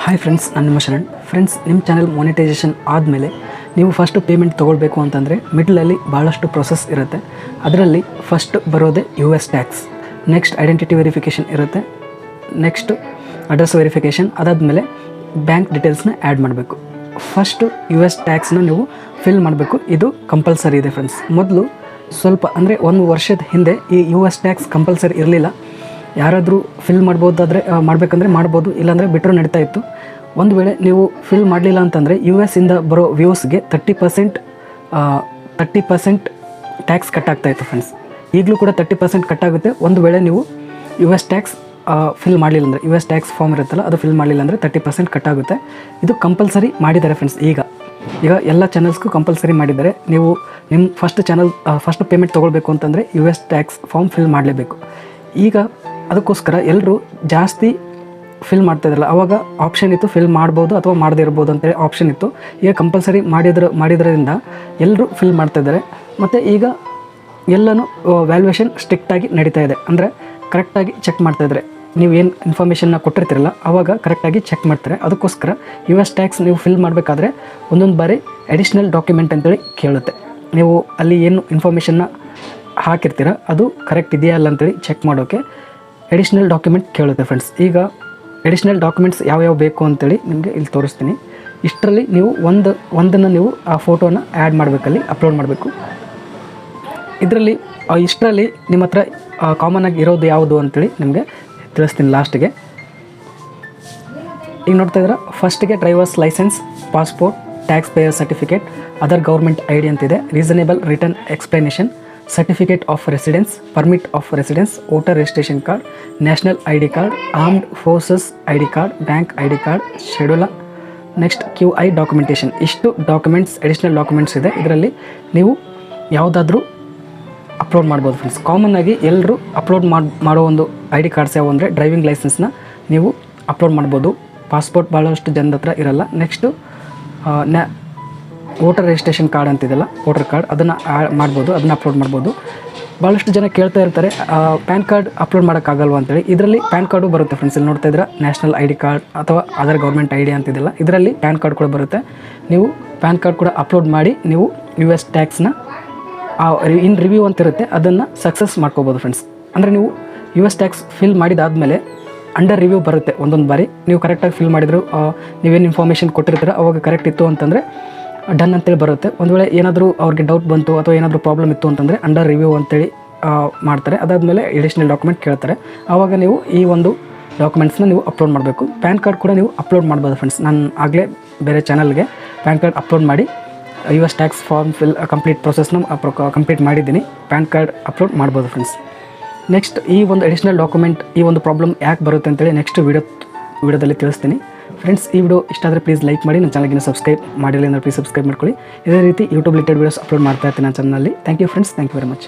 Hi friends, ನಾನು ನಿಮ್ಮ Sharan. Friends, ನಿಮ್ಮ ಚಾನಲ್ ಮಾನಿಟೈಸೇಷನ್ ಆದಮೇಲೆ ನೀವು ಫಸ್ಟು ಪೇಮೆಂಟ್ ತೊಗೊಳ್ಬೇಕು ಅಂತಂದರೆ ಮಿಡ್ಲಲ್ಲಿ ಭಾಳಷ್ಟು ಪ್ರೊಸೆಸ್ ಇರುತ್ತೆ. ಅದರಲ್ಲಿ ಫಸ್ಟ್ ಬರೋದೇ US tax, next identity verification ಇರುತ್ತೆ, ನೆಕ್ಸ್ಟ್ ಅಡ್ರೆಸ್ ವೆರಿಫಿಕೇಷನ್, ಅದಾದಮೇಲೆ ಬ್ಯಾಂಕ್ ಡೀಟೇಲ್ಸ್ನ ಆ್ಯಡ್ ಮಾಡಬೇಕು. ಫಸ್ಟು US ಟ್ಯಾಕ್ಸ್ನ ನೀವು ಫಿಲ್ ಮಾಡಬೇಕು. ಇದು ಕಂಪಲ್ಸರಿ ಇದೆ ಫ್ರೆಂಡ್ಸ್. ಮೊದಲು ಸ್ವಲ್ಪ ಅಂದರೆ 1 ವರ್ಷದ ಹಿಂದೆ ಈ US ಟ್ಯಾಕ್ಸ್ ಕಂಪಲ್ಸರಿ ಇರಲಿಲ್ಲ. ಯಾರಾದರೂ ಫಿಲ್ ಮಾಡ್ಬೋದಾದರೆ ಮಾಡಬೇಕಂದ್ರೆ ಮಾಡ್ಬೋದು, ಇಲ್ಲಾಂದರೆ ಬಿಟ್ಟರು ನಡೀತಾ ಇತ್ತು. ಒಂದು ವೇಳೆ ನೀವು ಫಿಲ್ ಮಾಡಲಿಲ್ಲ ಅಂತಂದರೆ US ಇಂದ ಬರೋ ವ್ಯೂಸ್ಗೆ 30% ಟ್ಯಾಕ್ಸ್ ಕಟ್ಟಾಗ್ತಾಯಿತ್ತು ಫ್ರೆಂಡ್ಸ್. ಈಗಲೂ ಕೂಡ 30% ಕಟ್ಟಾಗುತ್ತೆ. ಒಂದು ವೇಳೆ ನೀವು US ಟ್ಯಾಕ್ಸ್ ಫಿಲ್ ಮಾಡಲಿಲ್ಲ ಅಂದರೆ, US ಟ್ಯಾಕ್ಸ್ ಫಾರ್ಮ್ ಇರುತ್ತಲ್ಲ ಅದು ಫಿಲ್ ಮಾಡಲಿಲ್ಲ ಅಂದರೆ 30% ಕಟ್ಟಾಗುತ್ತೆ. ಇದು ಕಂಪಲ್ಸರಿ ಮಾಡಿದ್ದಾರೆ ಫ್ರೆಂಡ್ಸ್. ಈಗ ಎಲ್ಲ ಚಾನಲ್ಸ್ಗೂ ಕಂಪಲ್ಸರಿ ಮಾಡಿದ್ದಾರೆ. ನೀವು ನಿಮ್ಮ ಫಸ್ಟ್ ಪೇಮೆಂಟ್ ತೊಗೊಳ್ಬೇಕು ಅಂತಂದರೆ US ಟ್ಯಾಕ್ಸ್ ಫಾರ್ಮ್ ಫಿಲ್ ಮಾಡಲೇಬೇಕು. ಈಗ ಅದಕ್ಕೋಸ್ಕರ ಎಲ್ಲರೂ ಜಾಸ್ತಿ ಫಿಲ್ ಮಾಡ್ತಾಯಿದ್ರಲ್ಲ, ಆವಾಗ ಆಪ್ಷನ್ ಇತ್ತು ಫಿಲ್ ಮಾಡ್ಬೋದು ಅಥವಾ ಮಾಡದೇ ಇರ್ಬೋದು ಅಂತೇಳಿ ಆಪ್ಷನ್ ಇತ್ತು. ಈಗ ಕಂಪಲ್ಸರಿ ಮಾಡಿದ್ರಿಂದ ಎಲ್ಲರೂ ಫಿಲ್ ಮಾಡ್ತಾಯಿದ್ದಾರೆ. ಮತ್ತು ಈಗ ಎಲ್ಲನೂ ವ್ಯಾಲ್ಯೂಯೇಷನ್ ಸ್ಟ್ರಿಕ್ಟಾಗಿ ನಡೀತಾ ಇದೆ. ಅಂದರೆ ಕರೆಕ್ಟಾಗಿ ಚೆಕ್ ಮಾಡ್ತಾಯಿದ್ದಾರೆ. ನೀವು ಏನು ಇನ್ಫಾರ್ಮೇಷನ್ನ ಕೊಟ್ಟಿರ್ತೀರಲ್ಲ ಆವಾಗ ಕರೆಕ್ಟಾಗಿ ಚೆಕ್ ಮಾಡ್ತಾರೆ. ಅದಕ್ಕೋಸ್ಕರ US ಟ್ಯಾಕ್ಸ್ ನೀವು ಫಿಲ್ ಮಾಡಬೇಕಾದ್ರೆ ಒಂದೊಂದು ಬಾರಿ ಅಡಿಷ್ನಲ್ ಡಾಕ್ಯುಮೆಂಟ್ ಅಂತೇಳಿ ಕೇಳುತ್ತೆ. ನೀವು ಅಲ್ಲಿ ಏನು ಇನ್ಫಾರ್ಮೇಷನ್ನ ಹಾಕಿರ್ತೀರ ಅದು ಕರೆಕ್ಟ್ ಇದೆಯಾ ಅಲ್ಲ ಅಂತೇಳಿ ಚೆಕ್ ಮಾಡೋಕ್ಕೆ ಅಡಿಷ್ನಲ್ ಡಾಕ್ಯುಮೆಂಟ್ ಕೇಳುತ್ತೆ ಫ್ರೆಂಡ್ಸ್. ಈಗ ಅಡಿಷ್ನಲ್ ಡಾಕ್ಯುಮೆಂಟ್ಸ್ ಯಾವ್ಯಾವ ಬೇಕು ಅಂತೇಳಿ ನಿಮಗೆ ಇಲ್ಲಿ ತೋರಿಸ್ತೀನಿ. ಇಷ್ಟರಲ್ಲಿ ನೀವು ಒಂದನ್ನು ನೀವು ಆ ಫೋಟೋನ ಆ್ಯಡ್ ಮಾಡಬೇಕಲ್ಲಿ ಅಪ್ಲೋಡ್ ಮಾಡಬೇಕು. ಇಷ್ಟರಲ್ಲಿ ನಿಮ್ಮ ಹತ್ರ ಕಾಮನಾಗಿ ಇರೋದು ಯಾವುದು ಅಂತೇಳಿ ನಿಮಗೆ ತಿಳಿಸ್ತೀನಿ ಲಾಸ್ಟಿಗೆ. ಈಗ ನೋಡ್ತಾ ಇದ್ದೀರಾ, ಫಸ್ಟಿಗೆ drivers license, passport, tax payer certificate, other government ID ಅಂತಿದೆ, reasonable return explanation, certificate of residence, permit of residence, voter registration card, national ID card, armed forces ID card, bank ID card, schedule, next QI documentation. ಇಷ್ಟು documents additional documents ಇದೆ. ಇದರಲ್ಲಿ ನೀವು ಯಾವುದಾದ್ರೂ upload ಮಾಡ್ಬೋದು friends. ಕಾಮನ್ನಾಗಿ ಎಲ್ಲರೂ upload ಮಾಡೋ ಒಂದು ID cards ಯಾವ ಅಂದರೆ ಡ್ರೈವಿಂಗ್ ಲೈಸೆನ್ಸ್ನ ನೀವು ಅಪ್ಲೋಡ್ ಮಾಡ್ಬೋದು. ಪಾಸ್ಪೋರ್ಟ್ ಭಾಳಷ್ಟು ಜನದ ಹತ್ರ ಇರಲ್ಲ. ನೆಕ್ಸ್ಟು ವೋಟರ್ ರಿಜಿಸ್ಟ್ರೇಷನ್ ಕಾರ್ಡ್ ಅಂತಿದೆಯಲ್ಲ, ವೋಟರ್ ಕಾರ್ಡ್, ಅದನ್ನು ಮಾಡ್ಬೋದು, ಅದನ್ನು ಅಪ್ಲೋಡ್ ಮಾಡ್ಬೋದು. ಭಾಳಷ್ಟು ಜನ ಕೇಳ್ತಾ ಇರ್ತಾರೆ ಪ್ಯಾನ್ ಕಾರ್ಡ್ ಅಪ್ಲೋಡ್ ಮಾಡೋಕ್ಕಾಗಲ್ವ ಅಂತೇಳಿ. ಇದರಲ್ಲಿ ಪ್ಯಾನ್ ಕಾರ್ಡು ಬರುತ್ತೆ ಫ್ರೆಂಡ್ಸ್. ಇಲ್ಲಿ ನೋಡ್ತಾ ಇದ್ರೆ ನ್ಯಾಷನಲ್ ID ಕಾರ್ಡ್ ಅಥವಾ ಅದರ್ ಗೌರ್ಮೆಂಟ್ ID ಅಂತಿದೆಯಲ್ಲ, ಇದರಲ್ಲಿ ಪ್ಯಾನ್ ಕಾರ್ಡ್ ಕೂಡ ಬರುತ್ತೆ. ನೀವು ಪ್ಯಾನ್ ಕಾರ್ಡ್ ಕೂಡ ಅಪ್ಲೋಡ್ ಮಾಡಿ ನೀವು US ಟ್ಯಾಕ್ಸ್ನ ಇನ್ ರಿವ್ಯೂ ಅಂತಿರುತ್ತೆ, ಅದನ್ನು ಸಕ್ಸಸ್ ಮಾಡ್ಕೋಬೋದು ಫ್ರೆಂಡ್ಸ್. ಅಂದರೆ ನೀವು US ಟ್ಯಾಕ್ಸ್ ಫಿಲ್ ಮಾಡಿದಾದಮೇಲೆ ಅಂಡರ್ ರಿವ್ಯೂ ಬರುತ್ತೆ ಒಂದೊಂದು ಬಾರಿ. ನೀವು ಕರೆಕ್ಟಾಗಿ ಫಿಲ್ ಮಾಡಿದ್ರು, ನೀವೇನು ಇನ್ಫಾರ್ಮೇಷನ್ ಕೊಟ್ಟಿರ್ತೀರ ಅವಾಗ ಕರೆಕ್ಟ್ ಇತ್ತು ಅಂತಂದರೆ ಡನ್ ಅಂತೇಳಿ ಬರುತ್ತೆ. ಒಂದು ವೇಳೆ ಏನಾದರೂ ಅವ್ರಿಗೆ ಡೌಟ್ ಬಂತು ಅಥವಾ ಏನಾದರೂ ಪ್ರಾಬ್ಲಮ್ ಇತ್ತು ಅಂತಂದರೆ ಅಂಡರ್ ರಿವ್ಯೂ ಅಂತೇಳಿ ಮಾಡ್ತಾರೆ. ಅದಾದಮೇಲೆ ಎಡಿಷ್ನಲ್ ಡಾಕ್ಯುಮೆಂಟ್ ಕೇಳ್ತಾರೆ. ಆವಾಗ ನೀವು ಈ ಒಂದು ಡಾಕ್ಯುಮೆಂಟ್ಸ್ನ ನೀವು ಅಪ್ಲೋಡ್ ಮಾಡಬೇಕು. ಪ್ಯಾನ್ ಕಾರ್ಡ್ ಕೂಡ ನೀವು ಅಪ್ಲೋಡ್ ಮಾಡ್ಬೋದು ಫ್ರೆಂಡ್ಸ್. ನಾನು ಆಗಲೇ ಬೇರೆ ಚಾನಲ್ಗೆ ಪ್ಯಾನ್ ಕಾರ್ಡ್ ಅಪ್ಲೋಡ್ ಮಾಡಿ US ಟ್ಯಾಕ್ಸ್ ಫಾರ್ಮ್ ಕಂಪ್ಲೀಟ್ ಪ್ರೊಸೆಸ್ನ ಕಂಪ್ಲೀಟ್ ಮಾಡಿದ್ದೀನಿ. ಪ್ಯಾನ್ ಕಾರ್ಡ್ ಅಪ್ಲೋಡ್ ಮಾಡ್ಬೋದು ಫ್ರೆಂಡ್ಸ್. ನೆಕ್ಸ್ಟ್ ಈ ಒಂದು ಅಡಿಷ್ನಲ್ ಡಾಕ್ಯುಮೆಂಟ್ ಈ ಒಂದು ಪ್ರಾಬ್ಲಮ್ ಯಾಕೆ ಬರುತ್ತೆ ಅಂತೇಳಿ ನೆಕ್ಸ್ಟ್ ವಿಡಿಯೋದಲ್ಲಿ ತಿಳಿಸ್ತೀನಿ ಫ್ರೆಂಡ್ಸ್. ಈ ವಿಡಿಯೋ ಇಷ್ಟ ಆದರೆ ಪ್ಲೀಸ್ ಲೈಕ್ ಮಾಡಿ. ನನ್ನ ಚಾನಲ್ಗೆ ಸಬ್ಸ್ಕ್ರೈಬ್ ಮಾಡಿಲ್ಲ ಅಂದರೆ ಪ್ಲೀಸ್ ಸಬ್ಸ್ಕ್ರೈಬ್ ಮಾಡ್ಕೊಳ್ಳಿ. ಇದೇ ರೀತಿ ಯೂಟ್ಯೂಬ್ ರಿಲೇಟೆಡ್ ವೀಡಿಯೋಸ್ ಅಪ್ಲೋಡ್ ಮಾಡ್ತಾ ಇರ್ತೀನಿ ನನ್ನ ಚಾನಲಲ್ಲಿ. Thank you friends, thank you very much.